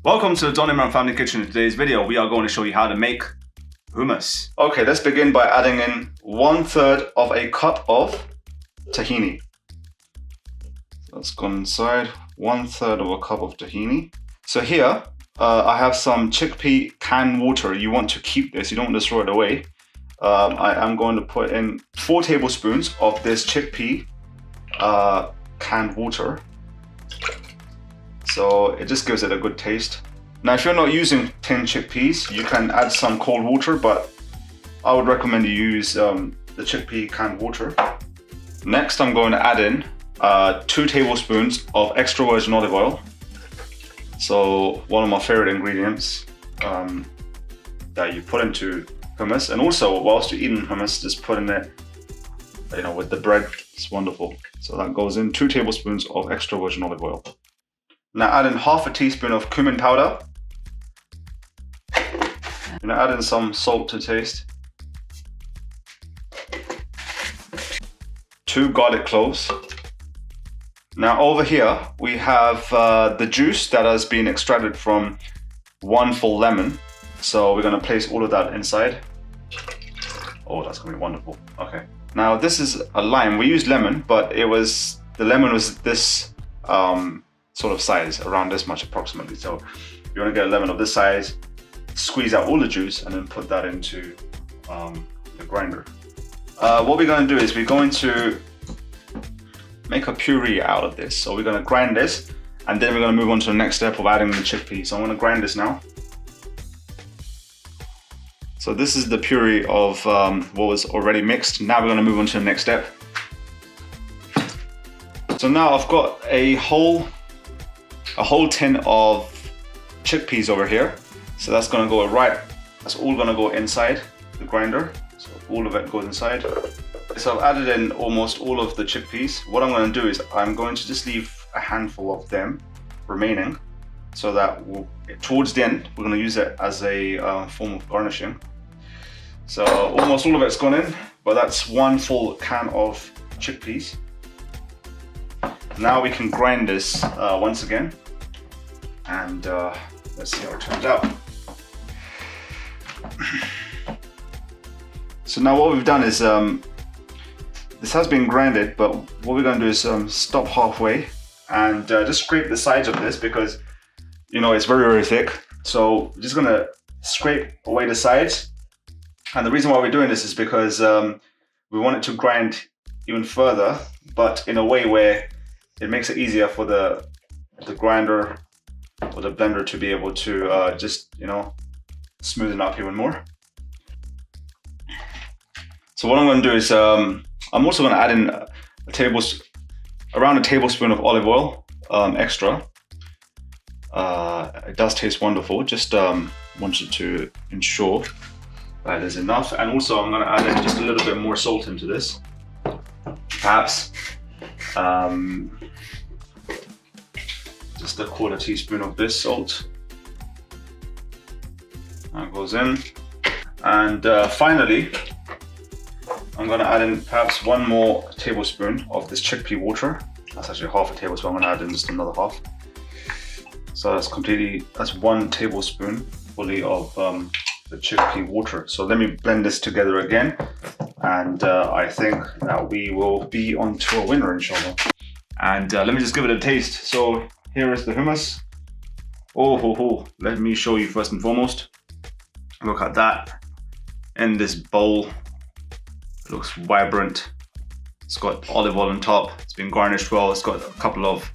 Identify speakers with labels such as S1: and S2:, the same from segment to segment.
S1: Welcome to the Imran.Family kitchen. In today's video, we are going to show you how to make hummus. Okay, let's begin by adding in 1/3 of a cup of tahini. So let's go inside 1/3 of a cup of tahini. So here, I have some chickpea canned water. You want to keep this, you don't want to throw it away. I am going to put in 4 tablespoons of this chickpea canned water. So it just gives it a good taste. Now, if you're not using tin chickpeas, you can add some cold water, but I would recommend you use the chickpea canned water. Next, I'm going to add in 2 tablespoons of extra virgin olive oil. So one of my favorite ingredients that you put into hummus, and also whilst you're eating hummus, just put in it, with the bread. It's wonderful. So that goes in 2 tablespoons of extra virgin olive oil. Now add in 1/2 teaspoon of cumin powder. I'm gonna add in some salt to taste. 2 garlic cloves. Now over here we have the juice that has been extracted from 1 full lemon. So we're gonna place all of that inside. Oh, that's gonna be wonderful. Okay. Now this is a lime. We used lemon, but the lemon was this sort of size, around this much approximately. So you want to get a lemon of this size, squeeze out all the juice, and then put that into the grinder. What we're going to do is we're going to make a puree out of this. So we're going to grind this, and then we're going to move on to the next step of adding the chickpeas. So I'm going to grind this now. So this is the puree of what was already mixed. Now we're going to move on to the next step. So now I've got a whole tin of chickpeas over here. So that's gonna go that's all gonna go inside the grinder. So all of it goes inside. So I've added in almost all of the chickpeas. What I'm gonna do is I'm going to just leave a handful of them remaining, so that towards the end, we're gonna use it as a form of garnishing. So almost all of it's gone in, but that's 1 full can of chickpeas. Now we can grind this once again, and let's see how it turns out. So now what we've done is, this has been grinded, but what we're going to do is stop halfway and just scrape the sides of this, because it's very, very thick. So we're just going to scrape away the sides. And the reason why we're doing this is because we want it to grind even further, but in a way where it makes it easier for the grinder or the blender to be able to just smoothen up even more. So what I'm going to do is I'm also going to add in around a tablespoon of olive oil extra. It does taste wonderful. Just wanted to ensure that is enough. And also I'm going to add in just a little bit more salt into this, perhaps just a 1/4 teaspoon of this salt. That goes in. And finally, I'm going to add in perhaps 1 more tablespoon of this chickpea water. That's actually 1/2 tablespoon. I'm going to add in just another 1/2. So that's 1 tablespoon fully of the chickpea water. So let me blend this together again, and I think that we will be on to a winner, inshallah. And let me just give it a taste. So here is the hummus. Let me show you first and foremost. Look at that in this bowl. It looks vibrant. It's got olive oil on top. It's been garnished well. It's got a couple of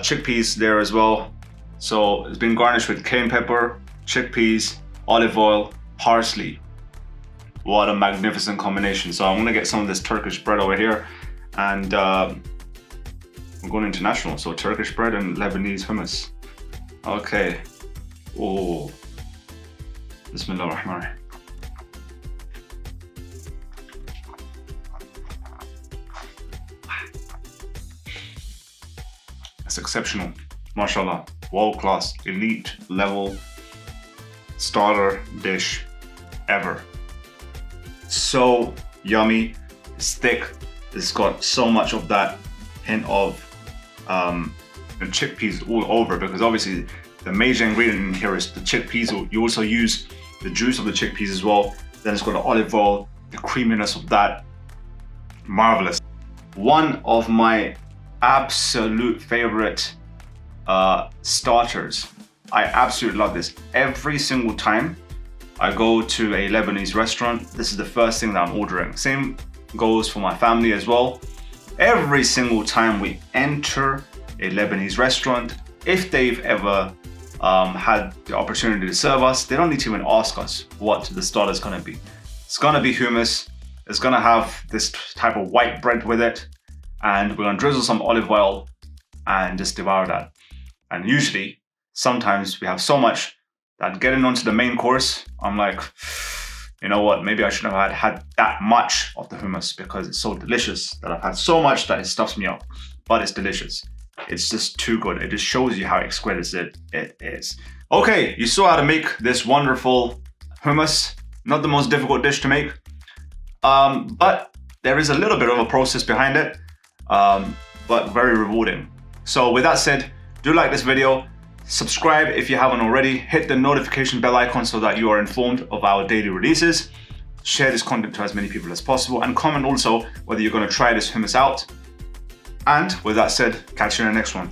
S1: chickpeas there as well. So it's been garnished with cayenne pepper, chickpeas, olive oil, parsley. What a magnificent combination. So I'm gonna get some of this Turkish bread over here, and I'm going international. So Turkish bread and Lebanese hummus. Okay. Oh. Bismillahir-Rahmanir-Rahim. It's exceptional. MashaAllah. World class, elite level starter dish ever. So yummy, it's thick, it's got so much of that hint of chickpeas all over, because obviously the major ingredient in here is the chickpeas. You also use the juice of the chickpeas as well. Then it's got the olive oil, the creaminess of that. Marvelous. One of my absolute favorite starters. I absolutely love this. Every single time I go to a Lebanese restaurant, this is the first thing that I'm ordering. Same goes for my family as well. Every single time we enter a Lebanese restaurant, if they've ever had the opportunity to serve us, they don't need to even ask us what the starter is going to be. It's going to be hummus. It's going to have this type of white bread with it, and we're going to drizzle some olive oil and just devour that. And usually, sometimes we have so much that getting onto the main course, I'm like, you know what, maybe I shouldn't have had that much of the hummus because it's so delicious that I've had so much that it stuffs me up. But it's delicious. It's just too good. It just shows you how exquisite it is. Okay, you saw how to make this wonderful hummus. Not the most difficult dish to make, but there is a little bit of a process behind it, but very rewarding. So with that said, do like this video, subscribe if you haven't already, hit the notification bell icon so that you are informed of our daily releases, share this content to as many people as possible, and comment also whether you're going to try this hummus out. And with that said, catch you in the next one.